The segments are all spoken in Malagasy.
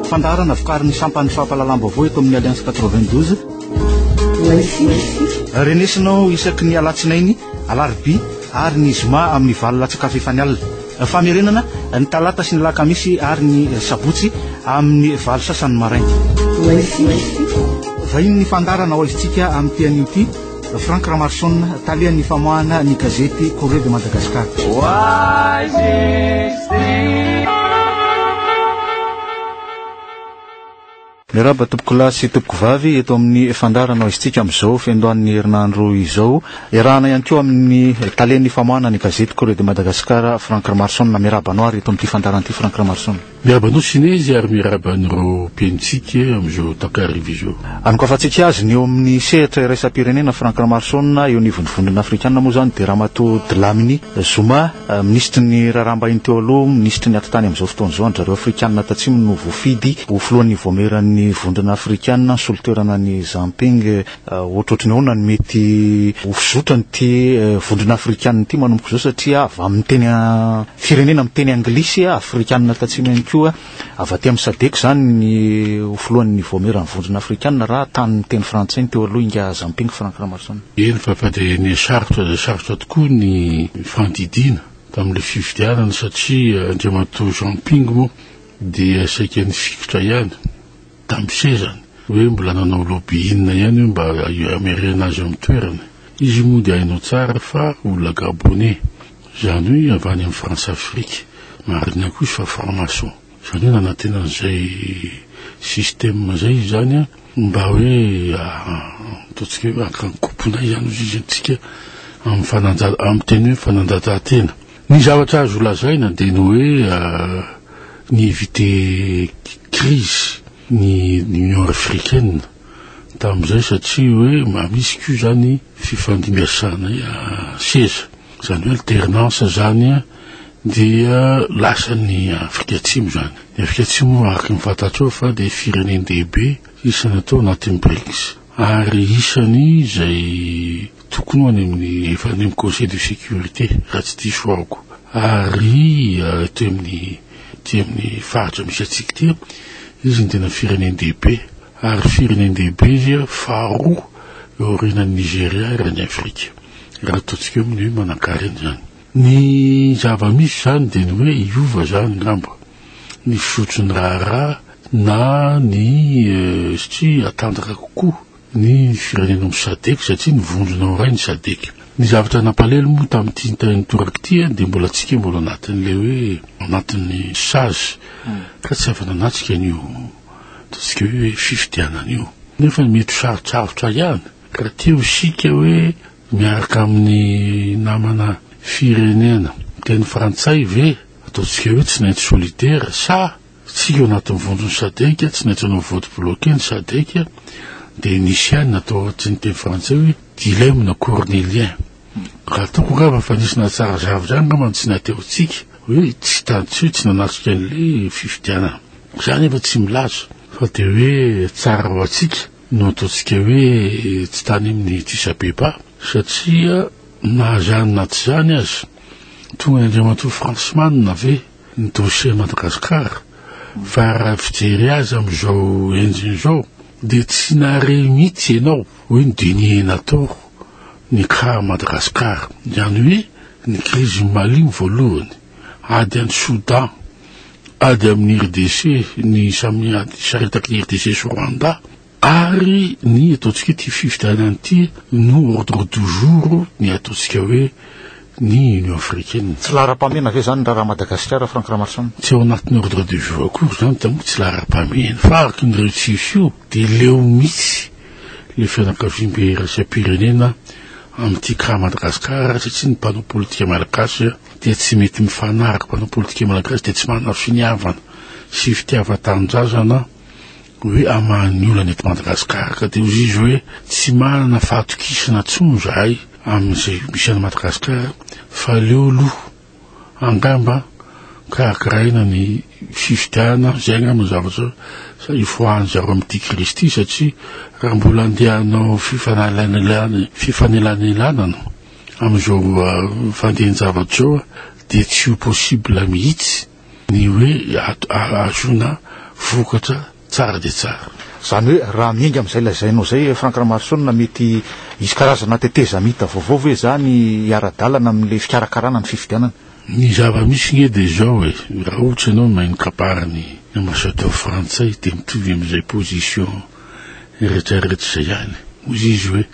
Fandarana vokariny sampany fampahalalam-baovao eto amin'ny Alliance 92. Renesinao isaky ny alatsinainy, alarobia ary ny zoma amin'ny valo latsaka fefany alina. Famerenana ny talata sy ny lakamisy ary ny sabotsy amin'ny valo sasany maraina. Vahiny ny fandarana ho aizitsika amin'ny tean'io ity Frank Ramarson talian'ny famoahana ny gazety Courrier de Madagascar. Miraba tompoko lahy sy tompoko vavy eto amin'ny fandarana aizitsika amin'izao fiandohan'ny herinandro izao. Iarahana ihany koa amin'ny talian'ny famoahana ny gazety Courrier de Madagascar Frank Ramarson na mirabanao ary eto amin'ity fandarana ity Frank Ramarson. Mirabanao sinezy ary miraban'ireo mpiantsika amin'izao takariva izao. Anokafantsika azy ny eo amin'ny sehatra iraisam-pirenena Frank Ramarson eo ny vondrona afrikanina moa zany dia Ramatoa Dlamini Zuma ministry ny rarambahiny teo aloha ministry ny atatany amin'izao fotoana izao zareo afrikanina tatsimo no voafidy ho filohan'ny voameran'ny vondrona afrikanina solitoerana ny Zamping ohatrotriny ahoana ny mety ho fizotrany ty vondrona afrikanina ity manomboka izao satria avy amin'ny teny firenena amin'ny teny anglisy afrikanina tatsimo ihany koa avy aty amin'ny sadek zany ny ho filohan'ny voameran'ny vondrona afrikanina raha tany teny frantsay teo aloha inga Zamping Frank Ramarson. Eny fa ny sarotra tokoa ny fandidiana tamin'ilay fifidianana satria Andriamatoa Zamping moa dia saika ny fikitra ihany tamin'ny sezany hoe mbola nanao lobbying ihany mba amerena azy amin'ny toerana. Izy moa dia hainao tsara fa olona Gabonais zany hoe avy any amin'ny France Afrique marina koa izy fa franc-maçon zany hoe nanantena an'izay système zay zany mba hoe ataontsika hoe akankopona izany izy antsika amin'ny teny hoe fanandajan-tena. Ny zavatra azo lazaina dia ny hoe ny éviter crise ny Union africaine tamin'izay satria hoe misy koa zany fifandimbiasana seza zany hoe alternance zany dia lasa ny Afrika Atsimo zany. Ny Afrika Atsimo araka ny fantatrao fa dia fireneny lehibe isany atao anatin'ny BRICS ary isany izay tokony any amin'ny efa any amin'ny Conseil de sécurité raha tsy diso aoko ary eto amin'ny faritra misy atsika ty izy ny tena fireneny lehibe ary fireneny lehibe izy faharoa eo aorianan'ny Nigeria ary ny Afrika raha ataontsika amin'ny hoe manan-karena zany. Ny zava-misy zany dia ny hoe iova zany ngamba ny fisotrony raharaha na ny satria atanjaka kokoa ny firenena amin'ny sadek satria ny vondrona ray ny sadek. Ny zavatra nampalelo moa tamin'ity toraka ity dia mbola tsika mbola anatin'ilay hoe anatin'ny sage ka tsy avy nanatsika an'io ataontsika hoe fifidianana io nefa mety sarotsarotra ihany ka teo isika hoe miaraka amin'ny namana firenena teny frantsay ve ataontsika hoe tsy naintsy solidaire sa tsika eo anatin'ny vondrony sadeka tsy naintsy anao vote bloqué ny sadeka dia nisy ihany natao tsy ny teny frantsay hoe dilemme na cornélien raha ataoko ngamba fa nisy nahatsara zavatra ihany ngamba tsy nateotsika hoe tsy tantsy hoe tsy nanatrika an'ilay fifidianana zany efa tsy milaza fa dia hoe tsara ho atsika no ataontsika hoe tsy tany amin'ny tisabeba satria na zany na tsy zany azy tonga Andriamatoa Franceman na ve ny dossier Madagascar fa raha fijery azy amin'izao enjiny izao dia tsy nahare mihitsy ianao hoe ny denier natao ny cas Madagascar zany hoe ny crise Mali voalohany ady any Soudan ady amin'ny RDC ny saretaky ny RDC sy Rwanda ary ny ataontsika ty fifidianana ity no ordre du jour ny ataontsika hoe ny Union africaine. Tsy lahara-pamena ve zany raha Madagascar Frank Ramarson? Tsy ao anatin'ny ordre du jour akory zany tamoa tsy lahara-pamena fa araky ny retsiso io dia leo misy le fianakaviam-be iraisam-pirenena amin'ity cas Madagascar satria ny mpanao politika malagasy dia tsy mety mifanaraka mpanao politika malagasy dia tsy manana finiavana sy fitiavan-tanindrazana hoe amahan'ny olana eto Madagascar ka dia izy hoe tsy manana fahatokisana tsony zahay amin'izay misy any Madagascar fa leo aloha angamba karakaraina ny fifidiana zay ngamba zavatra ifoahany zareo amin'ity crise ity satria raha mbola andehanao fifanelanelana amin'izao fandehan-javatra zao dia tsy ho possible mihitsy ny hoe azona vokatra tsara de tsara. Zany hoe raha mienga amin'izay lazainao zay Frank Ramarsson mety isy karazana teteza mita vaovao hoe zany iara-dalana amin'le fikarakarana ny fifidianana. Ny zava-misy nge de zao hoe raha ohatra ianao mahay nikaparany ambassadeur frantsay de mitovy amin'izay position rehetrarehetra zay ihany. Ozy izy hoe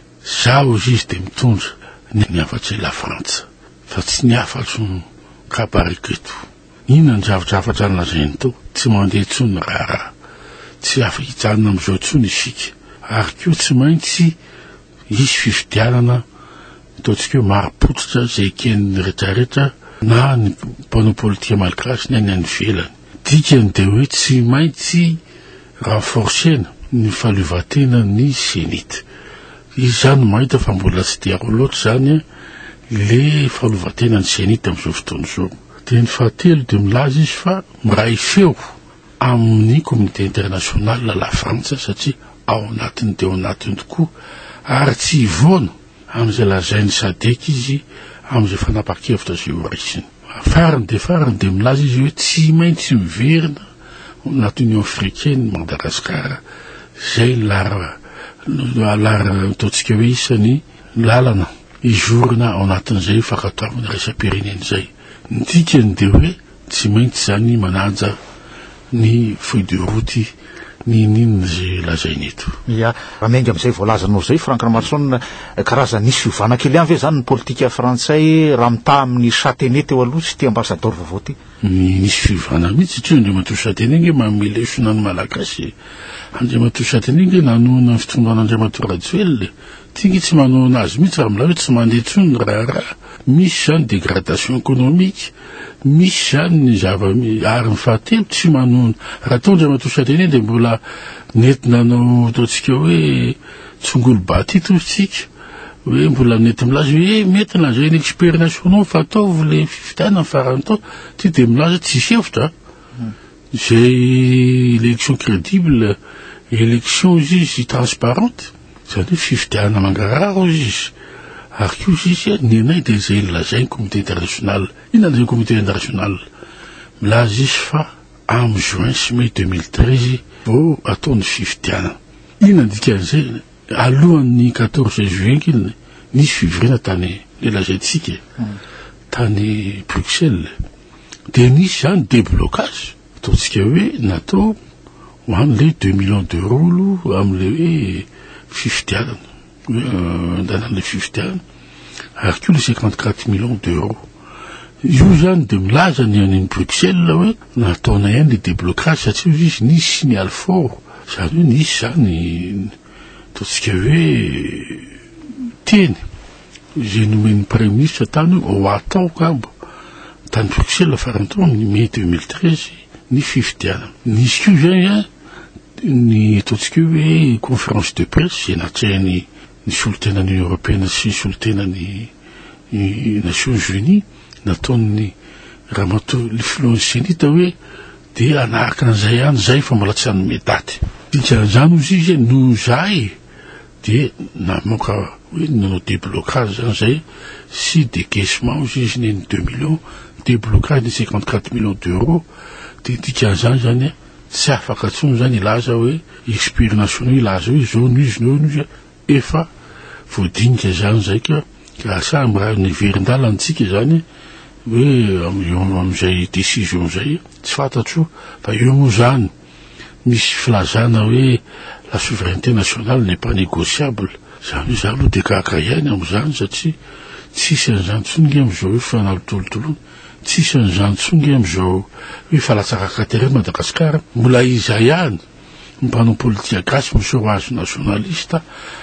zaho izy de mitondra ny afatsy la Frantsa fa tsy ny afatry kapariko eto. Inona ny zavatra ny lazainy tao tsy mandeha tsony raha tsy afaka hijanona amin'izao tsony isika ary koa tsy maintsy isy fifidianana ataontsika hoe mari-pototra zay eken'ny rehetrarehetra na ny mpanao politika malagasy ny any ivelany. Dikany de hoe tsy maintsy renforcena ny fahaleovan-tena ny senita. Izy zany mahita fa mbola tsy de aro loatra zany le fahaleovan-tena ny senita amin'izao fotoana izao. De ny fahatelo de milaza izy fa miray feo amin'ny communauté internationale la Frantsa satria ao anatiny de ao anatiny tokoa ary tsy hivoana amin'izay lazainy SADC izy amin'izay fanapa-kevitra zay horaisiny. Farany de milaza izy hoe tsy maintsy miverina anaty Union africaine Madagasikara zay lara ataontsika hoe isany lalana izorina ao anatin'izay fankatoavana raisam-pirenena zay. Ny dikany de hoe tsy maintsy zany mananja ny feuille de route ninona zay lazainy eto. Ya, raha menga amin'izay voalazanao zay Frank Ramarsson karazana nisy fiovana kely ihany ve zany ny politika frantsay raha mitaha amin'ny Châtenay teo aloha sy ty ambassadeur vaovao ty? Nisy fiovana mihitsy satria Andriamatoa Châtenay nge mamela isonany malagasy. Andriamatoa Châtenay nge nanoana fitondrana Andriamatoa Rajoelina ty nge tsy manao azy mihitsy raha mila hoe tsy mandeha tsony raha misy zany dégradation économique, misy zany ny ary ny fahatelo tsy manona raha tao Andriamatoa Châtenay de mbola nety nanao ataontsika hoe tsongolo batito tsika hoe mbola nety milaza hoe mety lazay ny expert nationaux fa ataovy le fifidianana farany tao ty de milaza tsy hevitra zay l'élection crédible élection izy transparente zany hoe fifidianana mangararo izy ary koa izy ny anay de zay lazainy communauté internationale. Inona zay communauté internationale milaza izy fa amin'ny juin sy mai 2013 vao ataony fifidianana. Inona dikan'izay alohan'ny 14 juin kely nisy fivirina tany le lazaintsika tany Bruxelles de nisy zany déblocage ataontsika hoe natao ho an'le 2 millions d'euros amin'le hoe fifidianana danan'le fifidianana ary koa le 54 millions d'euros. Io zany de milaza ny any Bruxelles hoe nataona ihany le déblocage satria izy nisy signal fort zany hoe nisy zany ataontsika hoe teny zay nomeny premier ministre tany ho atao kambo tany Bruxelles farany tao amin'ny mai 2013 ny fifidianana. Nisy koa zany ny ataontsika hoe conférence de presse zay natreany ny solotenan'ny européenne sy solotenan'ny Nations Unies nataony Ramatoa le filohan'ny senita hoe de anaraka an'izay ihany zay fa mbola tsy hanome daty. Dikan'izany ozy izy no zay de namoaka hoe nanao déblocage zany zay sy décaissement ozy izy ny 2 millions déblocage ny 54 millions d'euros de dikan'izany zany tsy afaka tsony zany ilaza hoe expert nationaux ilaza hoe zao no izy efa voadinika zany zay ka asa miraha ny verin-dalantsika zany hoe amin'izay décision zay tsy fantatro fa eo moa zany misy filazana hoe la souveraineté nationale n'est pas négociable zany hoe zany aloha de kaka ihany amin'izany satria tsisy an'izany tsonge amin'izao hoe fanalotolotoloana tsisy an'izany tsonge amin'izao hoe falatsakakaterena Madagasikara mbola iza ihany mpanao politika gasy monsieur azo nationaliste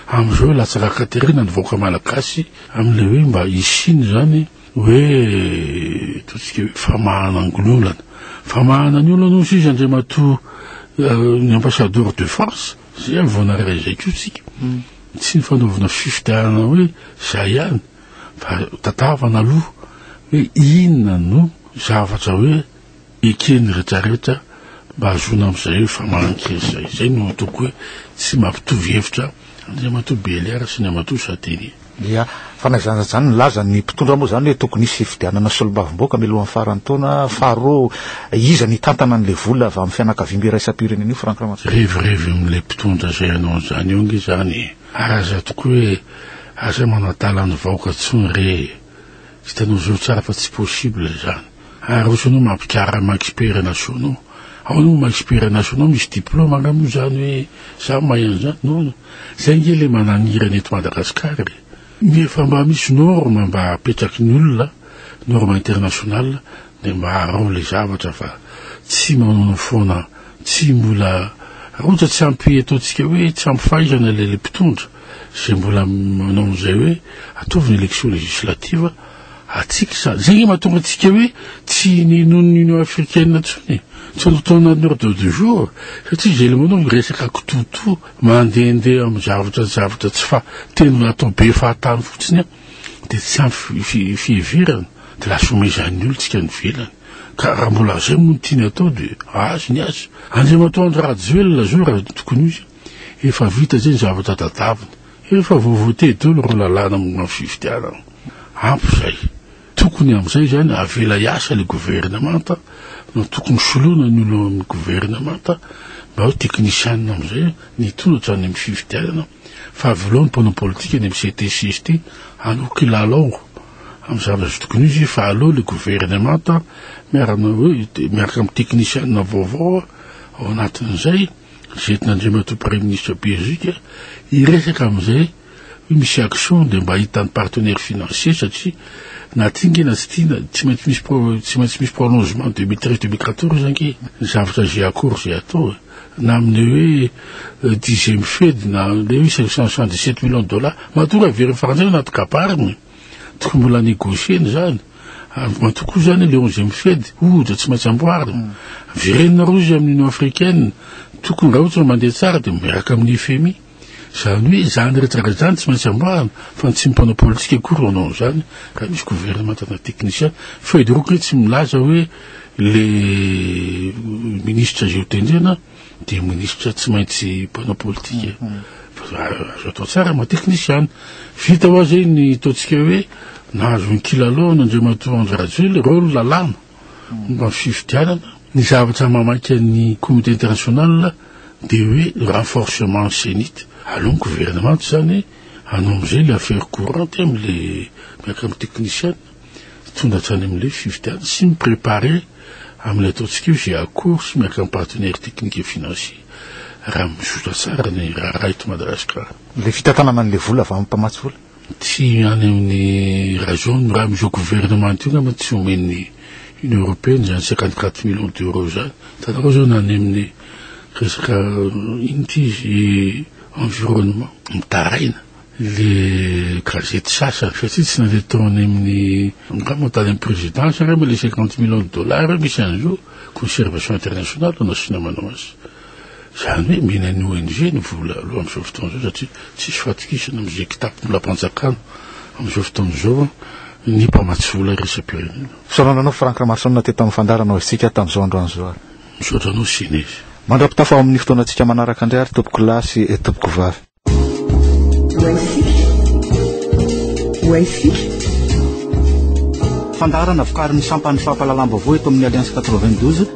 amin'izao latsakakaterena ny vahoaka malagasy amin'le hoe mba isiny zany hoe totsika hoe famahanany olana ozy izy Andriamatoa ny ambassadeur de France zay avonaray zay koa tsika tsy ny fanaovana fifidianana hoe zay ihany fa tatavana aloha hoe inona no zavatra hoe ekeny rehetrarehetra mba azona amin'izay hoe famahanan-kely zay no toko hoe tsy mampitovy hevitra Andriamatoa Beliar sy Andriamatoa Châtenay. dia fanazana zany nilaza ny mpitondra moa zany hoe tokony hisy fifidianana solobavim-boaka milohan'ny farany taona faharoa iza ny tantana an'le vola avy amin'ny fianakaviam-be raisam-pirenena io Frank Ramantsy revy am'le mpitondra zay anao zany io nge zany aza tokoa hoe aza manatala ny vahoaka tsony re hitanao zao tsara fa tsy possible zany ary ohatrany mampikara ma-expert nationaux ao no ma-expert nationaux misy diplôme angamo zany hoe za mahay an'izany no zay nge le mananirana eto Madagasikara nefa mba misy norme mba apetraky ny olona norme internationale de mba arao le zavatra fa tsy manao foana tsy mbola ohatra tsy ampy ataontsika hoe tsy ampy fahaizana le mpitondra zay mbola manao zay hoe ataovy ny élection législative atsika zay nge mahatonga atsika hoe tsy ninon'ny Union africaine tsony tsy ataona ny ordre du jour satria zay le manao resaka kitoto mandehandeha amin'ny zavatra tsy fa tena atao be fahatany fotsiny de tsy ampy fiheverana de lasa omezan'ny olo tsika ny velany ka raha mbola zay moa tiany atao de azy ny azy Andriamatoandro Rajoelina zao raha tokony izy efa vita zay ny zavatra tadavina efa voavote dolo ro lalàna amin'ny fifidianana ampy zay tokony am'izay zany avela iasa le gouvernemanta no tokony soloana ny olo amin'ny gouvernemanta mba hoe teknisianina am'izay nitonatra any amin'ny fifidianana fa voalohany mpanao politika any amin'ny CTCST anoky lalao amin'ny zavatra tokony izy fa aloha le gouvernemanta miaraka amin'ny teknisianina vaovao ao anatin'izay zetin'Andriamatoa Premier ministre Belgique iresaka am'izay misy action de mba hitany partenaire financier satria na tingena tsy maintsy misy prolongement 2013-2014 zany zavatra zay accord zay atao na amin'ny hoe 10e fed na le hoe 577 millions de dollars mahatonga very faranjay anaty kapariny tokony mbola négocieny zany matoko zany le 11e fed ohatra tsy maintsy amboarina verenina roa izy amin'ny Union africaine tokony raha ohatra mandeha tsara de miaraka amin'ny FMI zany hoe zany rehetra zany tsy maintsy amboarina fa tsy mpanao politika akory anao zany raha misy gouvernement na technicien feuille de route tsy milaza hoe le ministre zay tendrena de ministre tsy maintsy mpanao politika azo atao tsara ma technicien vita hoa zay ny ataontsika hoe nahazo ny kilalao n'Andriamatoa Rajoelina rôle lalàna mba fifidianana ny zavatra mamaika ny comité international de hoe renforcement sénite alon gouvernement zany anao am'izay le affaire courante am'le miaraka amin'ny technicien tondratra any am'le fifidianana sy miprépare am'le ataontsika io zay accord sy miaraka amin'ny partenaire technique et financier raha mizotra tsara ny raha eto Madagasikara le fitantanana an'le vola avy amin'ny mpamatsy vola tsy any amin'ny raison raha am'izao gouvernement io ngamba tsy omen'ny Union européenne zany 54 millions d'euros zany tanareo zao nany amin'ny resaka inty environnement mitaraina le gazety sasany satria tsy nandeha taony amin'ny ngamontany amin'ny présidence raha le 50 millions de dollars misy an'izao conservation internationale anao sy namanao azy zany hoe mena ny ONG ny vola aloha am'izao fotoana zao satria tsisy fahatokisana am'izay kitapo molapanjakana am'izao fotoana zao ny mpamatsy vola resam-pirenena fisaonanao Frank Ramantsy teto amin'ny fandaranao isika tamin'izao androany zao misaotra anao sinezy mandrapitafa amin'ny fotoana antsika manaraka indray ary tompoko lasy e tompoko vavy fandarana vokarin'ny sampany fampalalam-baovao eto amin'ny Alliance 92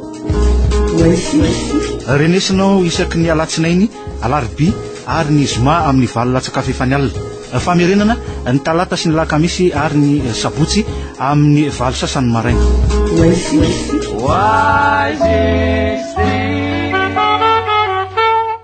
renesinao isaky ny alatsinainy alarobia ary ny zoma amin'ny valo latsaka efa ny alina famerenana ny talata sy ny lakamisy ary ny sabotsy amin'ny valo sasany maraina